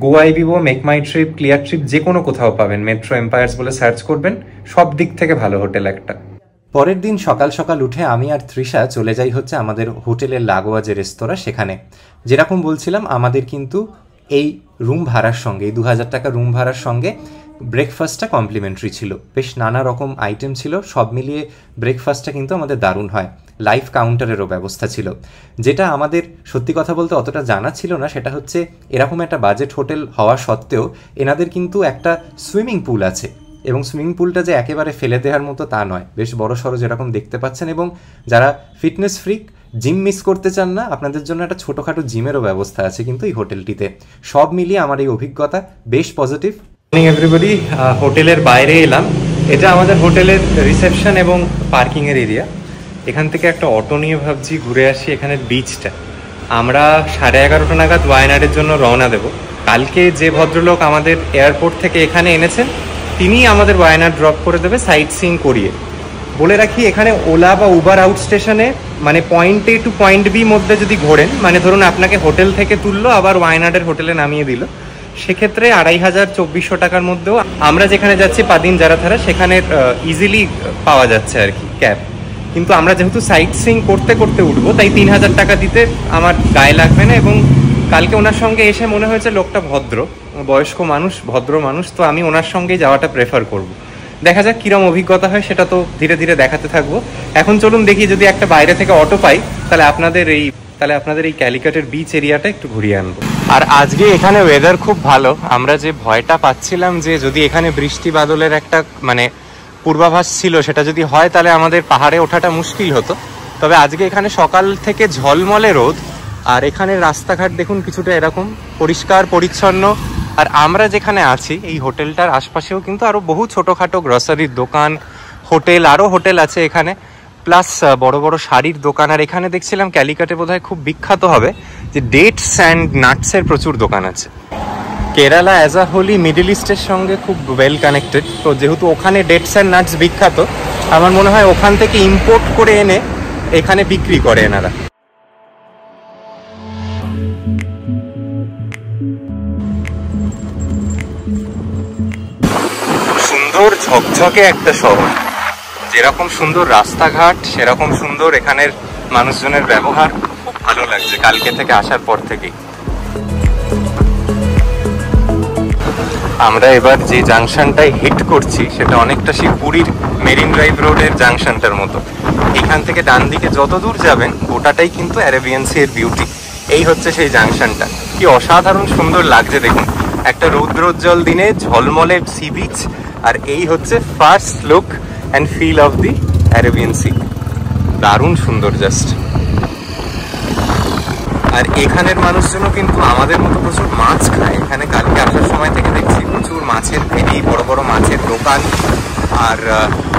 গোয়াইবিবো, মেক মাই ট্রিপ, ক্লিয়ার ট্রিপ, যে কোনো কোথাও পাবেন। মেট্রো এম্পায়ার্স বলে সার্চ করবেন, সব দিক থেকে ভালো হোটেল একটা। পরের দিন সকাল সকাল উঠে আমি আর তৃষা চলে যাই হচ্ছে আমাদের হোটেলের লাগোয়া যে রেস্তোরাঁ সেখানে। যেরকম বলছিলাম আমাদের কিন্তু এই রুম ভাড়ার সঙ্গে, এই 2000 টাকা রুম ভাড়ার সঙ্গে ব্রেকফাস্টটা কমপ্লিমেন্টারি ছিল। বেশ নানা রকম আইটেম ছিল, সব মিলিয়ে ব্রেকফাস্টটা কিন্তু আমাদের দারুণ হয়। লাইভ কাউন্টারেরও ব্যবস্থা ছিল। যেটা আমাদের সত্যি কথা বলতে অতটা জানা ছিল না, সেটা হচ্ছে এরকম একটা বাজেট হোটেল হওয়া সত্ত্বেও এনাদের কিন্তু একটা সুইমিং পুল আছে, এবং সুইমিং পুলটা যে একেবারে ফেলে দেওয়ার মতো তা নয়, বেশ বড় সড়ো যেরকম দেখতে পাচ্ছেন। এবং যারা ফিটনেস ফ্রিক, জিম মিস করতে চান না, আপনাদের জন্য একটা ছোটোখাটো জিমেরও ব্যবস্থা আছে কিন্তু এই হোটেলটিতে। সব মিলিয়ে আমার এই অভিজ্ঞতা বেশ পজিটিভ। মর্নিং এভরিবডি, হোটেলের বাইরে এলাম। এটা আমাদের হোটেলের রিসেপশন এবং পার্কিংয়ের এরিয়া। এখান থেকে একটা অটো নিয়ে ভাবছি ঘুরে আসি এখানের বিচটা। আমরা 11:30 নাগাদ ওয়াইনাডের জন্য রওনা দেব। কালকে যে ভদ্রলোক আমাদের এয়ারপোর্ট থেকে এখানে এনেছেন তিনি আমাদের ওয়াইনাড ড্রপ করে দেবে সাইট সিইং করিয়ে। বলে রাখি, এখানে ওলা বা উবার আউট স্টেশনে মানে পয়েন্ট এ টু পয়েন্ট বি মধ্যে যদি ঘোরেন, মানে ধরুন আপনাকে হোটেল থেকে তুললো আবার ওয়াইনাডের হোটেলে নামিয়ে দিল, সেক্ষেত্রে 2500-2400 টাকার মধ্যেও আমরা যেখানে যাচ্ছি পাদিন জারাথারা সেখানে ইজিলি পাওয়া যাচ্ছে আর কি ক্যাব। কিন্তু আমরা যেহেতু সাইট সিইং করতে করতে উঠবো, তাই 3000 টাকা দিতে আমার গায়ে লাগবে না। এবং কালকে ওনার সঙ্গে এসে মনে হয়েছে লোকটা ভদ্র, বয়স্ক মানুষ, ভদ্র মানুষ, তো আমি ওনার সঙ্গেই যাওয়াটা প্রেফার করব। দেখা যাক কিরম অভিজ্ঞতা হয়, সেটা তো ধীরে ধীরে দেখাতে থাকবো। এখন চলুন দেখি যদি একটা বাইরে থেকে অটো পাই তাহলে আপনাদের এই ক্যালিকাটের বিচ এরিয়াটা একটু ঘুরিয়ে আনবো। আর আজকে এখানে ওয়েদার খুব ভালো। আমরা যে ভয়টা পাচ্ছিলাম যে যদি এখানে বৃষ্টি বাদলের একটা মানে পূর্বাভাস ছিল, সেটা যদি হয় তাহলে আমাদের পাহাড়ে ওঠাটা মুশকিল হতো। তবে আজকে এখানে সকাল থেকে ঝলমলে রোদ, আর এখানে রাস্তাঘাট দেখুন কিছুটা এরকম পরিষ্কার পরিচ্ছন্ন। আর আমরা যেখানে আছি এই হোটেলটার আশপাশেও কিন্তু আরো বহু ছোটখাটো গ্রসারির দোকান, হোটেল, আরো হোটেল আছে এখানে, প্লাস বড় বড় শাড়ির দোকান। আর এখানে দেখছিলাম ক্যালিকাটে বোধহয় খুব বিখ্যাত হবে যে ডেটস অ্যান্ড নাটসের প্রচুর দোকান আছে। Kerala as a holy middle ইস্টের সঙ্গে খুব ওয়েল কানেক্টেড, তো যেহেতু ওখানে ডেটস অ্যান্ড নাটস বিখ্যাত, আমার মনে হয় ওখান থেকে ইম্পোর্ট করে এনে এখানে বিক্রি করে এনারা। সুন্দর ঝকঝকে একটা শহর, যেরকম সুন্দর রাস্তাঘাট সেরকম সুন্দর এখানের মানুষজনের ব্যবহার। খুব ভালো লাগছে কালকে থেকে আসার পর থেকেই। আমরা এবার যে জাংশনটায় হিট করছি সেটা অনেকটা শিবপুরীর মেরিন ড্রাইভ রোডের জাংশনটার মতো। এখান থেকে ডান দিকে যত দূর যাবেন গোটাটাই কিন্তু অ্যারাবিয়ান সি এর বিউটি। এই হচ্ছে সেই জাংশনটা, কি অসাধারণ সুন্দর লাগছে দেখুন, একটা রৌদ্রোজ্জ্বল দিনে ঝলমলে সি বিচ। আর এই হচ্ছে first look and feel of the Arabian sea. দারুণ সুন্দর জাস্ট। আর এখানের মানুষজনও কিন্তু আমাদের মতো প্রচুর মাছ খায়। এখানে কালকে আসার সময় থেকে দেখছি প্রচুর মাছের ভেড়ি, বড় বড় মাছের দোকান। আর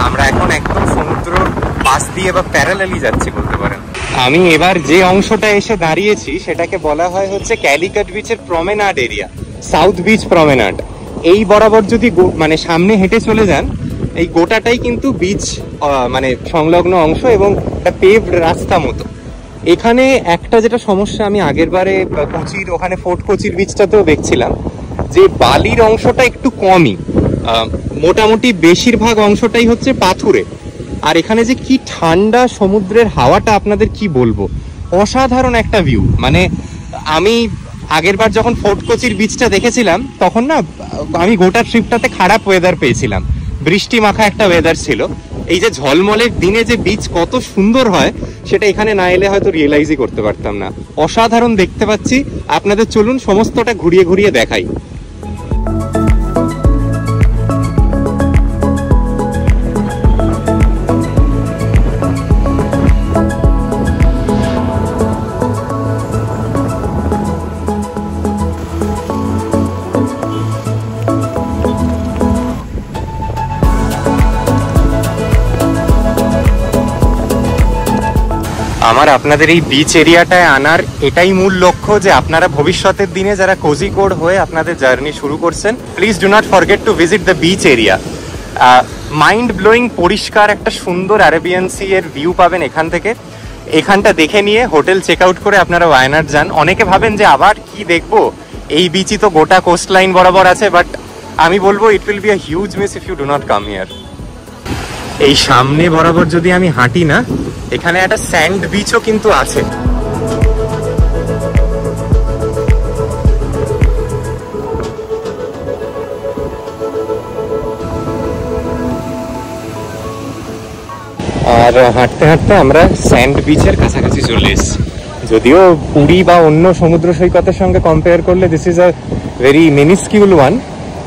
আমরা এখন একদম সমুদ্রর পাশ দিয়ে বা প্যারালালি যাচ্ছি বলতে পারেন। আমি এবার যে অংশটা এসে দাঁড়িয়েছি সেটাকে বলা হয় হচ্ছে ক্যালিকাট বিচের প্রমেনাড এরিয়া, সাউথ বিচ প্রমেনাড। এই বরাবর যদি মানে সামনে হেঁটে চলে যান, এই গোটাটাই কিন্তু বিচ মানে সংলগ্ন অংশ এবং একটা পেভড রাস্তা মতো। এখানে একটা যেটা সমস্যা আমি আগের বারে কোচির ওখানে ফোর্ট কোচির বিচটাতেও দেখছিলাম, যে বালির অংশটা একটু কমই, মোটামুটি বেশিরভাগ অংশটাই হচ্ছে পাথুরে। আর এখানে যে কি ঠান্ডা সমুদ্রের হাওয়াটা আপনাদের কি বলবো, অসাধারণ একটা ভিউ। মানে আমি আগের বার যখন ফোর্ট কোচির বিচটা দেখেছিলাম তখন না আমি গোটা ট্রিপটাতে খারাপ ওয়েদার পেয়েছিলাম, বৃষ্টি মাখা একটা ওয়েদার ছিল। এই যে ঝলমলের দিনে যে বিচ কত সুন্দর হয় সেটা এখানে না এলে হয়তো রিয়েলাইজই করতে পারতাম না। অসাধারণ দেখতে পাচ্ছি। আপনাদের চলুন সমস্তটা ঘুরিয়ে ঘুরিয়ে দেখাই। আমার আপনাদের এই বিচ এরিয়াটায় আনার এটাই মূল লক্ষ্য যে আপনারা ভবিষ্যতের দিনে যারা কোজিকোড হয়ে আপনাদের জার্নি শুরু করছেন, please do not forget to visit the beach area. Mind blowing পরিষ্কার একটা সুন্দর অ্যারাবিয়ান সি এর ভিউ পাবেন এখান থেকে। এখানটা দেখে নিয়ে হোটেল চেক আউট করে আপনারা ওয়ায়নাড যান। অনেকে ভাবেন যে আবার কি দেখবো, এই বিচই তো গোটা কোস্ট লাইন বরাবর আছে, বাট আমি বলবো it will be a huge miss if you do not come here. এই সামনে বরাবর যদি আমি হাঁটি না, এখানে একটা স্যান্ড বিচও কিন্তু আছে। আর হাঁটতে হাঁটতে আমরা স্যান্ড বিচের কাছাকাছি চলে এসেছি। যদিও পুরী বা অন্য সমুদ্র সৈকতের সঙ্গে কম্পেয়ার করলে this is a very minuscule one.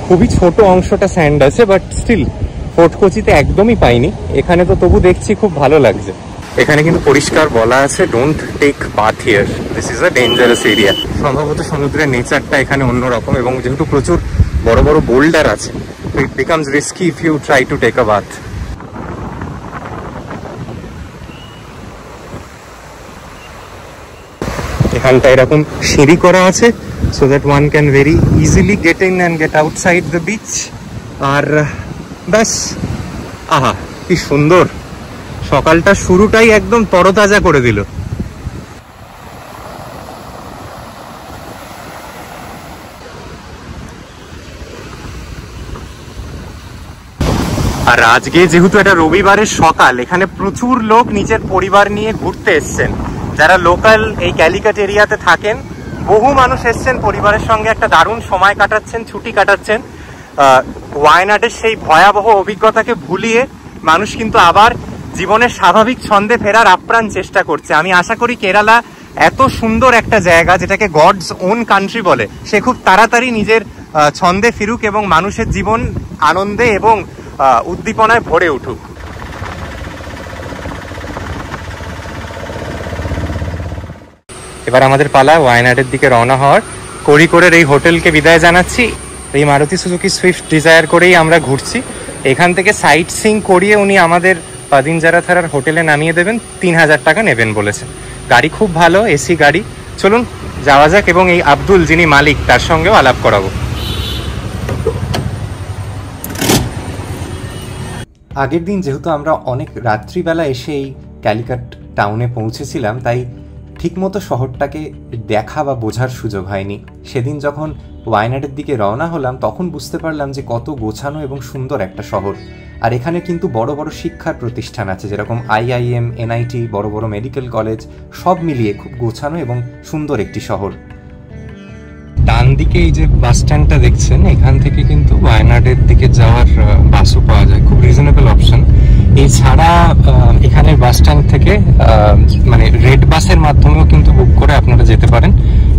খুবই ছোট অংশটা স্যান্ড আছে, বাট স্টিল ফোর্ট কোচিতে একদমই পাইনি, এখানে তো তবু দেখছি খুব ভালো লাগছে। এখানে কিন্তু পরিষ্কার বলা আছে don't take bath here, this is a dangerous area. সম্ভবত সমুদ্রের নেচারটা এখানে অন্যরকম, এবং যেহেতু প্রচুর বড় বড় বোল্ডার আছে, it becomes risky if you try to take a bath. এখানটা এরকম সিঁড়ি করা আছে so that one can very easily get in and get outside the beach। আর ব্যাস, আহা কি সুন্দর, সকালটা শুরুটাই একদম তরতাজা করে দিল। আর আজকে যেহেতু এটা রবিবারের সকাল, এখানে প্রচুর লোক নিজের পরিবার নিয়ে ঘুরতে এসছেন। যারা লোকাল এই ক্যালিকাট এরিয়াতে থাকেন, বহু মানুষ এসছেন পরিবারের সঙ্গে, একটা দারুণ সময় কাটাচ্ছেন, ছুটি কাটাচ্ছেন। ওয়ায়নাডের সেই ভয়াবহ অভিজ্ঞতাকে ভুলিয়ে মানুষ কিন্তু আবার জীবনের স্বাভাবিক ছন্দে ফেরার আপ্রাণ চেষ্টা করছে। আমি আশা করি কেরালা এত সুন্দর একটা জায়গা, যেটাকে গডস ওন কান্ট্রি বলে, সে খুব তাড়াতাড়ি নিজের ছন্দে ফিরুক এবং মানুষের জীবন আনন্দে এবং উদ্দীপনায় ভরে উঠুক। এবার আমাদের পালা ওয়ায়নাডের দিকে রওনা হওয়ার। কোরিকোরের এই হোটেলকে বিদায় জানাচ্ছি। এই মারুতি সুজুকি সুইফট ডিজায়ার করেই আমরা ঘুরছি। এখান থেকে সাইট সিং করিয়ে উনি আমাদের পাদিনজারা থারার হোটেলে নামিয়ে দেবেন, 3000 টাকা নেবেন বলেছেন। গাড়ি খুব ভালো, এসি গাড়ি। চলুন যাওয়া যাক এবং এই আব্দুল যিনি মালিক তার সঙ্গেও আলাপ করাবো। আগের দিন যেহেতু আমরা অনেক রাত্রিবেলা এসে এই ক্যালিকাট টাউনে পৌঁছেছিলাম, তাই ঠিকমতো শহরটাকে দেখা বা বোঝার সুযোগ হয়নি। সেদিন যখন ওয়ায়নাডের দিকে রওনা হলাম, তখন বুঝতে পারলাম যে কত গোছানো এবং সুন্দর একটা শহর। আর এখানে কিন্তু বড় বড় শিক্ষার প্রতিষ্ঠান আছে, যেরকম IIM, NIT, বড় বড় মেডিকেল কলেজ, সব মিলিয়ে খুব গোছানো এবং সুন্দর একটি শহর। ডান দিকে এই যে বাস স্ট্যান্ডটা দেখছেন, এখান থেকে কিন্তু ওয়ায়নাডের দিকে যাওয়ার বাসও পাওয়া যায়, খুব রিজনেবল অপশন। এছাড়া এখানের বাস স্ট্যান্ড থেকে মানে রেড বাসের মাধ্যমেও কিন্তু বুক করে আপনারা যেতে পারেন।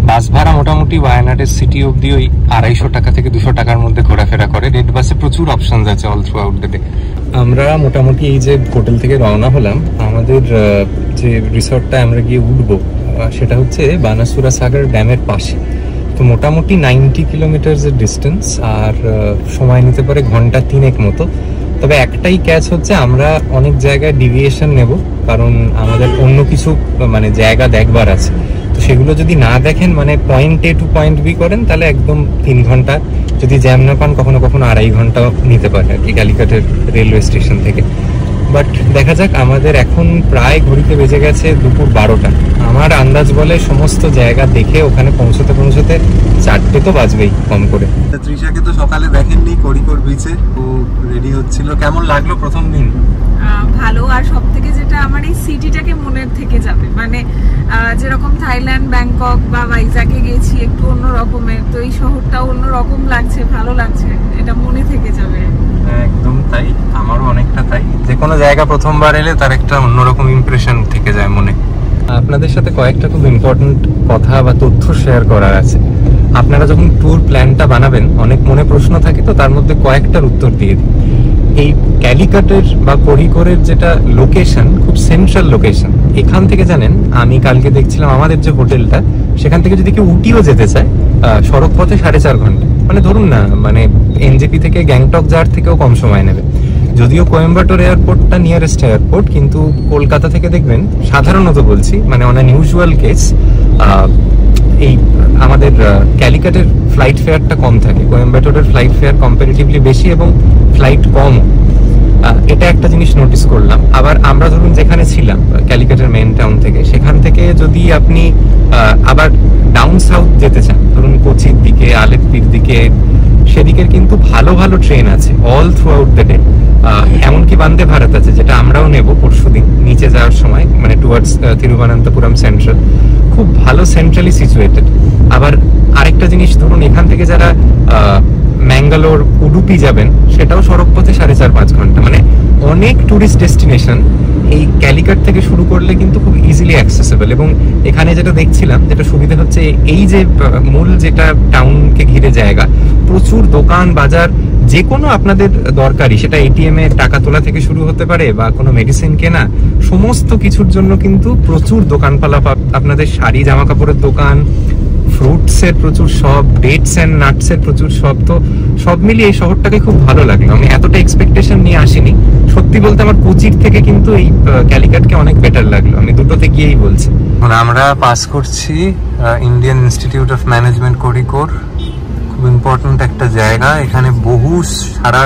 বাস ভাড়া মোটামুটি ওয়ায়নাডের সিটি অব্দি ওই 250 টাকা থেকে 200 টাকার মধ্যে ঘোরাফেরা করে। রেড বাসে প্রচুর অপশন আছে all through out the day. আমরা মোটামুটি এই যে হোটেল থেকে রওনা হলাম, আমাদের যে রিসর্টটা আমরা গিয়ে উঠবো সেটা হচ্ছে বানাসুরা সাগর ড্যামের পাশে। তো মোটামুটি 90 কিলোমিটার্সের ডিস্টেন্স, আর সময় নিতে পারে ঘন্টা 3 মতো। তবে একটাই ক্যাচ হচ্ছে, আমরা অনেক জায়গায় ডিভিয়েশন নেব, কারণ আমাদের অন্য কিছু মানে জায়গা দেখবার আছে। তো সেগুলো যদি না দেখেন, মানে point A to point B করেন, তাহলে একদম 3 ঘন্টা, যদি জ্যাম না পান কখনো কখনো 2.5 ঘন্টাও নিতে পারে আর কি ক্যালিকাটের রেলওয়ে স্টেশন থেকে। বাট দেখা যাক, আমাদের এখন প্রায় ঘড়িতে বেজে গেছে দুপুর 12টা। আমার আন্দাজ বলে সমস্ত জায়গা দেখে ওখানে পৌঁছতে 4টে তো বাজবেই কম করে। তৃষাকে তো সকালে দেখেননি কোরিকোর বিচে, ও রেডি হচ্ছিল। কেমন লাগলো প্রথম দিন? ভালো। আর সব থেকে যেটা আমার এই সিটিটাকে মনের থেকে যাবে, মানে যেরকম থাইল্যান্ড, ব্যাংকক বা ভাইজাগে গেছি একটু অন্য রকমের, তো এই শহরটাও অন্য রকম লাগছে, ভালো লাগছে, এটা মনে থেকে যাবে। একদম তাই, আমারও অনেকটা তাই। যে কোনো জায়গা প্রথমবার এলে তার একটা অন্যরকম ইমপ্রেশন থেকে যায় মনে। আপনাদের সাথে কয়েকটা খুব ইম্পর্টেন্ট কথা বা তথ্য শেয়ার করার আছে। আপনারা যখন ট্যুর প্ল্যানটা বানাবেন, অনেক মনে প্রশ্ন থাকে, তো তার মধ্যে কয়েকটার উত্তর দিয়ে দিই। এই ক্যালিকাটের বা কোরিকোরের যেটা লোকেশন, খুব সেন্ট্রাল লোকেশন। এখান থেকে জানেন, আমি কালকে দেখছিলাম আমাদের যে হোটেলটা, সেখান থেকে যদি কেউ উটিও যেতে চায় সড়ক পথে 4.5 ঘন্টা, মানে ধরুন না, মানে NJP থেকে গ্যাংটক যাওয়ার থেকেও কম সময় নেবে। যদিও কোয়েম্বাটোর এয়ারপোর্টটা নিয়ারেস্ট এয়ারপোর্ট, কিন্তু কলকাতা থেকে দেখবেন সাধারণত বলছি, মানে অন অ্যান ইউজুয়াল কেস এই আমাদের ক্যালিকাটের ফ্লাইট ফেয়ারটা কম থাকে, কোয়েম্বাটোরের ফ্লাইট ফেয়ার কম্পারেটিভলি বেশি এবং ফ্লাইট কম। এটা একটা জিনিস নোটিস করলাম। আবার আমরা ধরুন যেখানে ছিলাম ক্যালিকাটের মেইন টাউন থেকে, সেখান থেকে যদি আপনি আবার ডাউন সাউথ যেতে চান, ধরুন কোচির দিকে, আলেপ্পির দিকে, সেদিকের কিন্তু ভালো ভালো ট্রেন আছে all through out the day. এমনকি বন্দে ভারত আছে, যেটা আমরাও নেব পরশুদিন নিচে যাওয়ার সময়, মানে টুয়ার্ডস তিরুবনন্তপুরম সেন্ট্রাল, খুব ভালো সেন্ট্রালি সিচুয়েটেড। আবার আরেকটা জিনিস, ধরুন এখান থেকে যারা ম্যাঙ্গালোর, উডুপি যাবেন, সেটাও সড়ক পথে 4.5-5 ঘন্টা। মানে অনেক টুরিস্ট ডেস্টিনেশন এই ক্যালিকাট থেকে শুরু করলে কিন্তু খুব ইজিলি অ্যাক্সেসেবল। এবং এখানে যেটা দেখছিলাম, যেটা সুবিধা হচ্ছে, এই যে মূল যেটা টাউনকে ঘিরে জায়গা, প্রচুর দোকান বাজার, যে কোনো আপনাদের দরকারি, সেটা এটিএম এ টাকা তোলা থেকে শুরু হতে পারে বা কোনো মেডিসিন কেনা, সমস্ত কিছুর জন্য কিন্তু প্রচুর দোকানপালা। আপনাদের শাড়ি, জামা কাপড়ের দোকান, ফ্রুটসের প্রচুর শপ, ডেটস এন্ড নাটসের প্রচুর শপ। তো সব মিলিয়ে এই শহরটাকে খুব ভালো লাগলো। আমি এতটা এক্সপেকটেশন নিয়ে আসিনি, সত্যি বলতে আমার কোচির থেকে কিন্তু এই ক্যালিকাটকে অনেক বেটার লাগলো, আমি দুটোতে গিয়েই বলছি। আমরা পাস করছি ইন্ডিয়ান ইনস্টিটিউট অফ ম্যানেজমেন্ট কোড়িকোর, খুব ইম্পর্টেন্ট একটা জায়গা। এখানে বহু সারা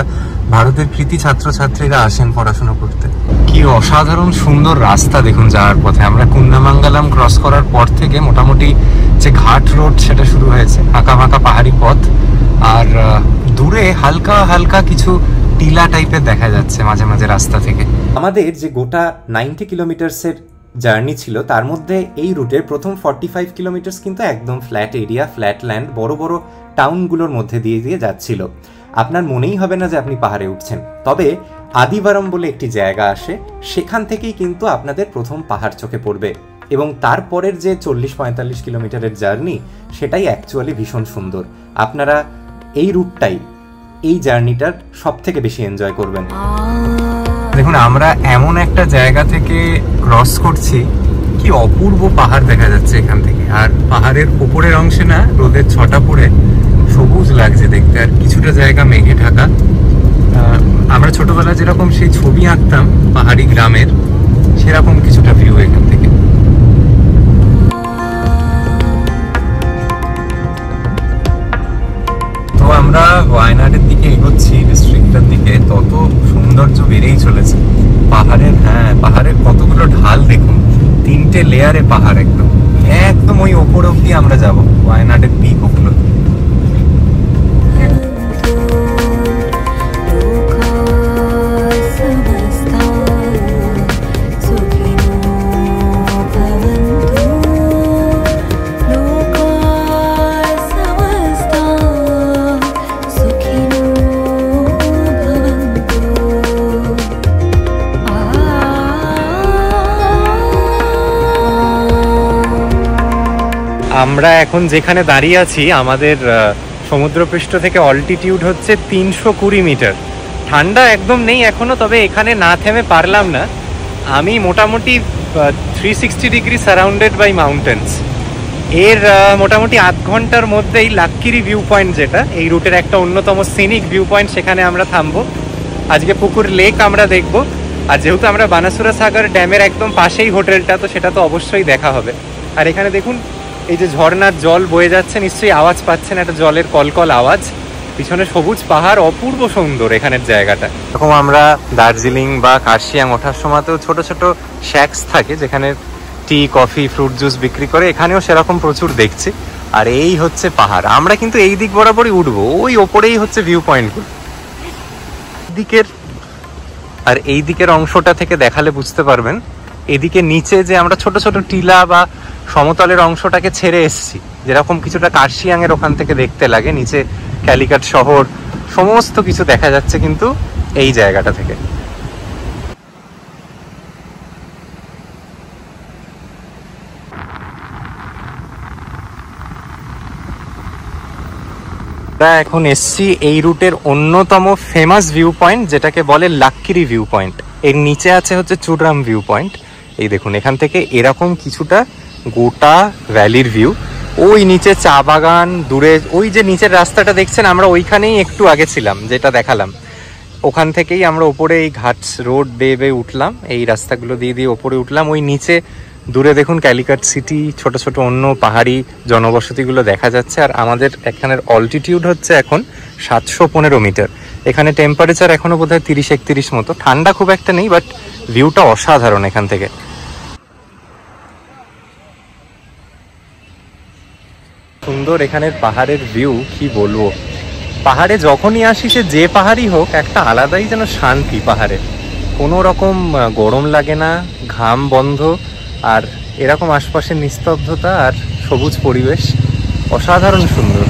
ভারতের কৃতি ছাত্রছাত্রীরা আসেন পড়াশোনা করতে। কি অসাধারণ সুন্দর রাস্তা দেখুন যাওয়ার পথে। আমরা কুন্নামাঙ্গালাম ক্রস করার পর থেকে মোটামুটি যে ঘাট রোড, সেটা শুরু হয়েছে, ফাঁকা ফাঁকা পাহাড়ি পথ, আর দূরে হালকা হালকা কিছু টিলা টাইপের দেখা যাচ্ছে মাঝে মাঝে রাস্তা থেকে। আমাদের যে গোটা 90 কিলোমিটার্সের জার্নি ছিল, তার মধ্যে এই রুটের প্রথম 45 কিলোমিটার্স কিন্তু একদম ফ্ল্যাট এরিয়া, ফ্ল্যাট ল্যান্ড, বড় বড় টাউনগুলোর মধ্যে দিয়ে দিয়ে যাচ্ছিল। আপনার মনেই হবে না যে আপনি পাহাড়ে উঠছেন। তবে আদিবারম বলে একটি জায়গা আসে, সেখান থেকেই কিন্তু আপনাদের প্রথম পাহাড় চোখে পড়বে। এবং তারপরের যে 40-45 কিলোমিটারের জার্নি, সেটাই অ্যাকচুয়ালি ভীষণ সুন্দর। আপনারা এই রুটটাই, এই জার্নিটার সব থেকে বেশি এনজয় করবেন। দেখুন, আমরা এমন একটা জায়গা থেকে ক্রস করছি, কি অপূর্ব পাহাড় দেখা যাচ্ছে এখান থেকে। আর পাহাড়ের উপরের অংশে না রোদের ছটা পড়ে সবুজ লাগছে দেখতে, আর কিছুটা জায়গা মেঘে ঢাকা। আমরা ছোটবেলায় যেরকম সেই ছবি আঁকতাম পাহাড়ি গ্রামের, সেরকম কিছুটা ভিউ এখান থেকে। তো আমরা ওয়ায়নাডের দিকে এগোচ্ছি, ডিস্ট্রিক্টটার দিকে। তত সৌন্দর্য বেড়েই চলেছে পাহাড়ের। হ্যাঁ, পাহাড়ের কতগুলো ঢাল দেখুন, 3টে লেয়ারে পাহাড়, একদম একদম ওই ওপর অব্দি আমরা যাব, ওয়ায়নাডের পিক ওগুলো। আমরা এখন যেখানে দাঁড়িয়ে আছি, আমাদের সমুদ্রপৃষ্ঠ থেকে অল্টিটিউড হচ্ছে 320 মিটার। ঠান্ডা একদম নেই এখনো, তবে এখানে না থেমে পারলাম না। আমি মোটামুটি 360 ডিগ্রি সারাউন্ডেড বাই মাউন্টেন্স। এর মোটামুটি আধ ঘন্টার মধ্যেই লাক্কিরি ভিউ পয়েন্ট, যেটা এই রুটের একটা অন্যতম সিনিক ভিউ পয়েন্ট, সেখানে আমরা থামবো। আজকে পুকুর লেক আমরা দেখব। আর যেহেতু আমরা বানাসুরা সাগর ড্যামের একদম পাশেই হোটেলটা, তো সেটা তো অবশ্যই দেখা হবে। আর এখানে দেখুন, এই যে ঝর্ণার জল বয়ে যাচ্ছে, নিশ্চয়ই আওয়াজ পাচ্ছেন, একটা জলের কলকল আওয়াজ। পিছনে সবুজ পাহাড়, অপূর্ব সুন্দর এখানের জায়গাটা। এরকম আমরা দার্জিলিং বা কার্শিয়াং ওঠার সময়তেও ছোট ছোট শ্যাক্স থাকে, যেখানে টি, কফি, ফ্রুট জুস বিক্রি করে। এখানেও সেরকম প্রচুর দেখছি। আর এই হচ্ছে পাহাড়। আমরা কিন্তু এই দিক বরাবরই উঠবো, ওই ওপরেই হচ্ছে ভিউ পয়েন্টগুলো দিকের। আর এই দিকের অংশটা থেকে দেখালে বুঝতে পারবেন, এদিকে নিচে যে আমরা ছোট ছোট টিলা বা সমতলের অংশটাকে ছেড়ে এসেছি, যেরকম কিছুটা কার্শিয়াং এর ওখান থেকে দেখতে লাগে, নিচে ক্যালিকাট শহর সমস্ত কিছু দেখা যাচ্ছে কিন্তু এই জায়গাটা থেকে। আমরা এখন এসছি এই রুটের অন্যতম ফেমাস ভিউ পয়েন্ট, যেটাকে বলে লাক্কিরি ভিউ পয়েন্ট। এর নিচে আছে হচ্ছে চুডরাম ভিউ পয়েন্ট। এই দেখুন, এখান থেকে এরকম কিছুটা গোটা ভ্যালির ভিউ। ওই নিচে চা বাগান, দূরে ওই যে নিচের রাস্তাটা দেখছেন, আমরা ওইখানেই একটু আগে ছিলাম, যেটা দেখালাম। ওখান থেকেই আমরা ওপরে এই ঘাটস রোড বেয়ে উঠলাম, এই রাস্তাগুলো দিয়ে ওপরে উঠলাম। ওই নিচে দূরে দেখুন ক্যালিকাট সিটি, ছোট ছোট অন্য পাহাড়ি জনবসতিগুলো দেখা যাচ্ছে। আর আমাদের এখানের অল্টিটিউড হচ্ছে এখন 715 মিটার। এখানে টেম্পারেচার এখনো বোধহয় 30-31 মতো, ঠান্ডা খুব একটা নেই, বাট ভিউটা অসাধারণ এখান থেকে। সুন্দর এখানের পাহাড়ের ভিউ, কি বলবো। পাহাড়ে যখনই আসি, সে যে পাহাড়ই হোক, একটা আলাদাই যেন শান্তি পাহাড়ে। কোনো রকম গরম লাগে না, ঘাম বন্ধ, আর এরকম আশপাশের নিস্তব্ধতা আর সবুজ পরিবেশ অসাধারণ সুন্দর।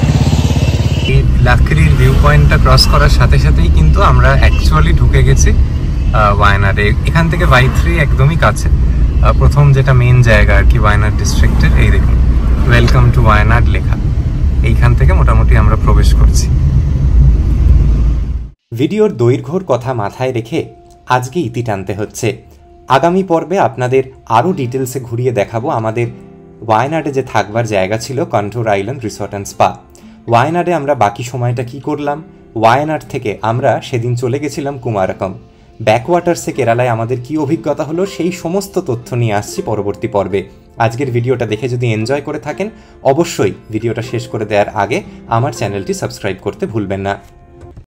এই লাকড়ির ভিউ পয়েন্টটা ক্রস করার সাথে সাথেই কিন্তু আমরা অ্যাকচুয়ালি ঢুকে গেছি ওয়ায়নাডে। এখান থেকে Y3 একদমই কাছে, প্রথম যেটা মেন জায়গা আর কি ওয়ায়নাড ডিস্ট্রিক্টের। এই দেখুন ওয়েলকাম টু ওয়ায়নাড লেখা, এইখান থেকে মোটামুটি আমরা প্রবেশ করছি। ভিডিওর দৈর্ঘ্যর কথা মাথায় রেখে আজকে ইতি টানতে হচ্ছে। আগামী পর্বে আপনাদের আরও ডিটেলসে ঘুরিয়ে দেখাবো আমাদের ওয়ায়নাডে যে থাকবার জায়গা ছিল contour island resort and spa. ওয়ায়নাডে আমরা বাকি সময়টা কি করলাম, ওয়ায়নাড থেকে আমরা সেদিন চলে গেছিলাম কুমারকম, ব্যাকওয়াটার্সে কেরালায় আমাদের কি অভিজ্ঞতা হলো, সেই সমস্ত তথ্য নিয়ে আসছি পরবর্তী পর্বে। আজকের ভিডিওটা দেখে যদি এনজয় করে থাকেন, অবশ্যই ভিডিওটা শেষ করে দেওয়ার আগে আমার চ্যানেলটি সাবস্ক্রাইব করতে ভুলবেন না।